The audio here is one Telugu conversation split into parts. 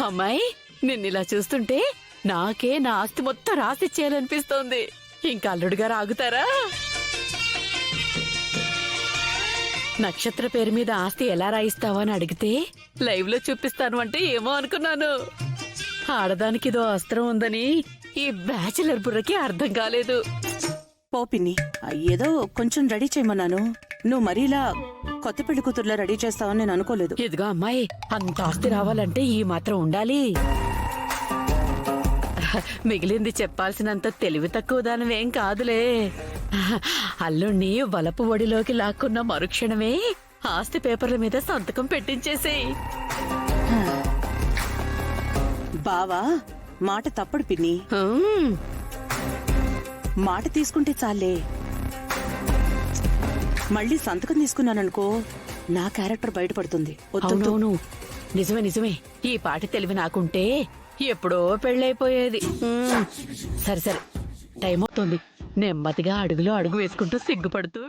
అమ్మాయి, నిన్నిలా చూస్తుంటే నాకే నా ఆస్తి మొత్తం రాసిచ్చేయాలనిపిస్తోంది. ఇంకా అల్లుడు గారు ఆగుతారా? నక్షత్ర పేరు మీద ఆస్తి ఎలా రాయిస్తావా అని అడిగితే లైవ్ లో చూపిస్తాను అంటే ఏమో అనుకున్నాను. ఆడదానికి ఇదో అస్త్రం ఉందని ఈ బ్యాచిలర్ బుర్రకి అర్థం కాలేదు. పోపిన్ని ఏదో కొంచెం రెడీ చేయమన్నాను. నువ్వు మరీలా కొత్త పెళ్లి కూతుర్లా రెడీ చేస్తావని నేను అనుకోలేదు. ఇదిగో అమ్మాయి, అంత ఆస్తి రావాలంటే ఈ మాత్రం ఉండాలి. మిగిలింది చెప్పాల్సినంత తెలివి తక్కువ దానివేం కాదులే. అల్లుణ్ణి వలపు ఒడిలోకి లాక్కున్న మరుక్షణమే ఆస్తి పేపర్ల మీద సంతకం పెట్టించేసేయ్. బావా మాట తప్పడు పిన్ని. హ్మ్. మాట తీసుకుంటే చాలే. మళ్ళీ సంతకం తీసుకున్నాననుకో నా క్యారెక్టర్ బయటపడుతుంది. అవునవును, నిజమే నిజమే. ఈ పాటి తెలివి నాకుంటే ఎప్పుడో పెళ్ళైపోయేది. సరే సరే, టైం అవుతుంది. నెమ్మదిగా అడుగులో అడుగు వేసుకుంటూ సిగ్గుపడుతూ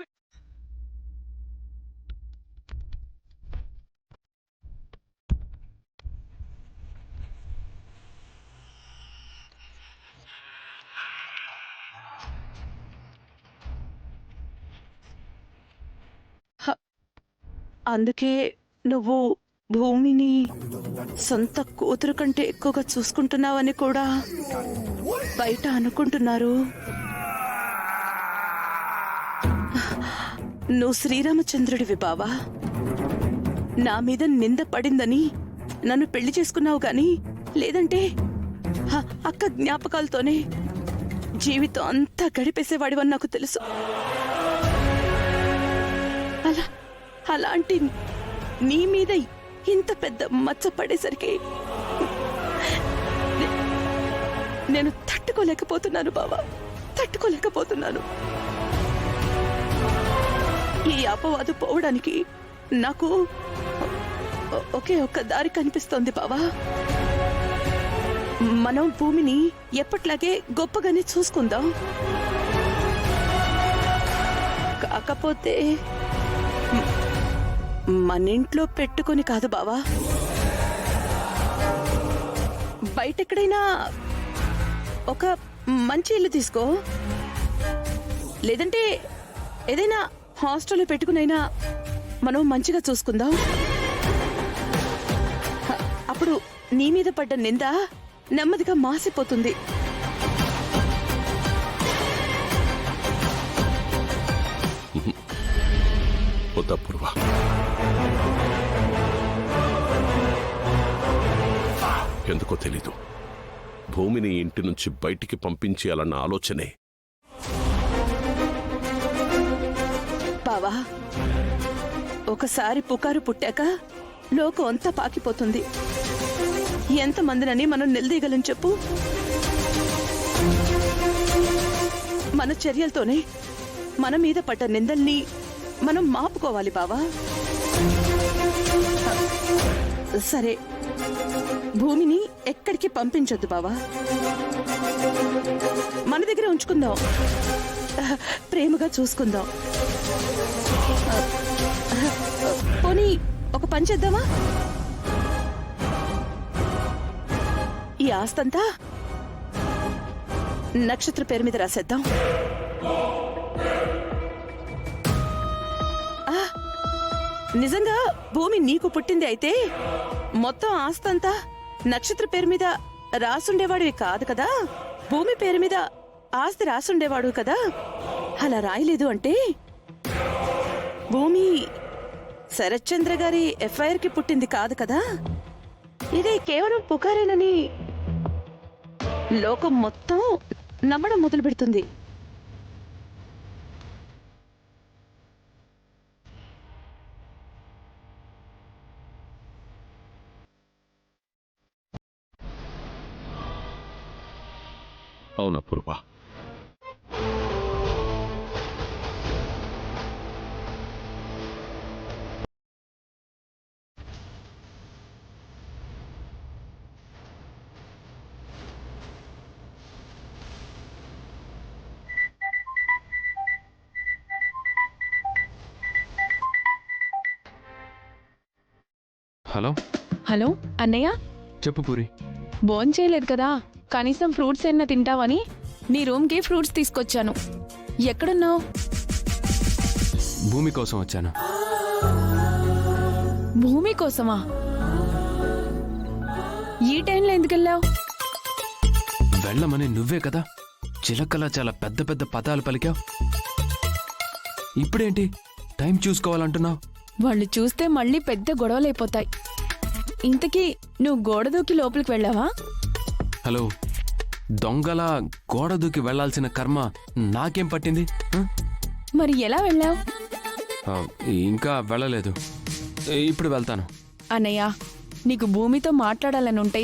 అందుకే నువ్వు భూమిని సొంత కూతురు కంటే ఎక్కువగా చూసుకుంటున్నావని కూడా బయట అనుకుంటున్నారు. నువ్వు శ్రీరామచంద్రుడివి బావా. నా మీద నింద పడిందని నన్ను పెళ్లి చేసుకున్నావు గాని లేదంటే అక్క జ్ఞాపకాలతోనే జీవితం అంతా గడిపేసేవాడివని నాకు తెలుసు. అలాంటి నీ మీద ఇంత పెద్ద మచ్చ పడేసరికి నేను తట్టుకోలేకపోతున్నాను బావా, తట్టుకోలేకపోతున్నాను. ఈ అపవాదు పోవడానికి నాకు ఒకే ఒక్క దారి కనిపిస్తోంది బావా. మనం భూమిని ఎప్పట్లాగే గొప్పగానే చూసుకుందాం. కాకపోతే మన ఇంట్లో పెట్టుకొని కాదు బావా, బయటెక్కడైనా ఒక మంచి ఇల్లు తీసుకో, లేదంటే ఏదైనా హాస్టల్లో పెట్టుకునైనా మనం మంచిగా చూసుకుందాం. అప్పుడు నీ మీద పడ్డ నింద నెమ్మదిగా మాసిపోతుంది. ఎందుకో తెలీదు, భూమిని ఇంటి నుంచి బయటికి పంపించేయాలన్న ఆలోచనే. బావా, ఒకసారి పుకారు పుట్టాక లోకం అంతా పాకిపోతుంది. ఎంతమందినని మనం నిలదీయగలం చెప్పు? మన చర్యలతోనే మన మీద పడ్డ నిందల్ని మనం మాపుకోవాలి బావా. సరే, భూమిని ఎక్కడికి పంపించొద్దు బావా, మన దగ్గర ఉంచుకుందాం, ప్రేమగా చూసుకుందాం. పోనీ ఒక పని చేద్దామా? ఈ ఆస్తంతా నక్షత్ర పేరు మీద రాసేద్దాం. నిజంగా భూమి నీకు పుట్టింది అయితే మొత్తం ఆస్తంతా నక్షత్ర పేరు మీద రాసుండేవాడివి కాదు కదా, భూమి పేరు మీద ఆస్తి రాసుండేవాడు కదా. అలా రాయలేదు అంటే భూమి శరత్చంద్ర గారి ఎఫ్ఐఆర్ కి పుట్టింది కాదు కదా. ఇదే కేవలం పుకారేనని లోకం మొత్తం నమ్మడం మొదలు పెడుతుంది. అవునా పూర్వ? హలో హలో అన్నయ్య, చెప్పు పూరి. భోంచేయలేదు కదా, కనీసం ఫ్రూట్స్ అయినా తింటావని నీ రూమ్కి ఫ్రూట్స్ తీసుకొచ్చాను. ఎక్కడున్నావు? భూమి కోసం వచ్చాను. భూమి కోసమా? ఈ టైంలో ఎందుకెళ్ళావు? వెళ్ళమని నువ్వే కదా చిలకలా చాలా పెద్ద పెద్ద పదాలు పలికావు. ఇప్పుడేంటి టైం చూసుకోవాలంటున్నావు? వాళ్ళు చూస్తే మళ్ళీ పెద్ద గొడవలైపోతాయి. ఇంతకీ నువ్వు గోడ దూకి లోపలికి వెళ్ళావా? హలో, దొంగలా గోడ దూకి వెళ్లాల్సిన కర్మ నాకేం పట్టింది? మరి ఎలా వెళ్ళావు? ఇంకా వెళ్ళలేదు. ఇప్పుడు వెళ్తాను. అన్నయ్య, నీకు భూమితో మాట్లాడాలనుంటే,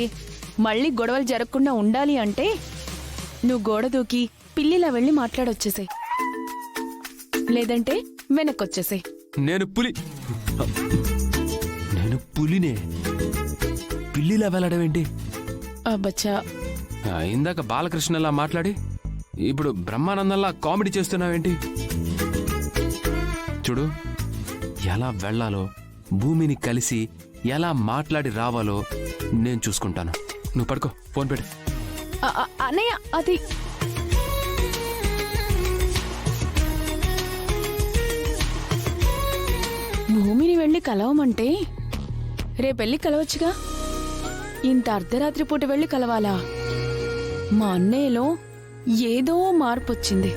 మళ్ళీ గొడవలు జరగకుండా ఉండాలి అంటే నువ్వు గోడ దూకి పిల్లిలా వెళ్ళి మాట్లాడొచ్చేసే, లేదంటే వెనక్కొచ్చేసే. నేను పులినే, పిల్లిలా వెళ్ళడం ఏంటి? అబ్బచ్చా, ఇందాక బాలకృష్ణలా మాట్లాడి ఇప్పుడు బ్రహ్మానందంలా కామెడీ చేస్తున్నావేంటి? చూడు, ఎలా వెళ్ళాలో, భూమిని కలిసి ఎలా మాట్లాడి రావాలో నేను చూసుకుంటాను. నువ్వు పడుకో, ఫోన్ పెట్టు. అన్నయ్య, అది భూమిని వెళ్ళి కలవమంటే రేపెళ్ళి కలవచ్చుగా. ఇంత అర్ధరాత్రి పూట వెళ్ళి కలవాలా? మా అన్నయ్యలో ఏదో మార్పొచ్చింది.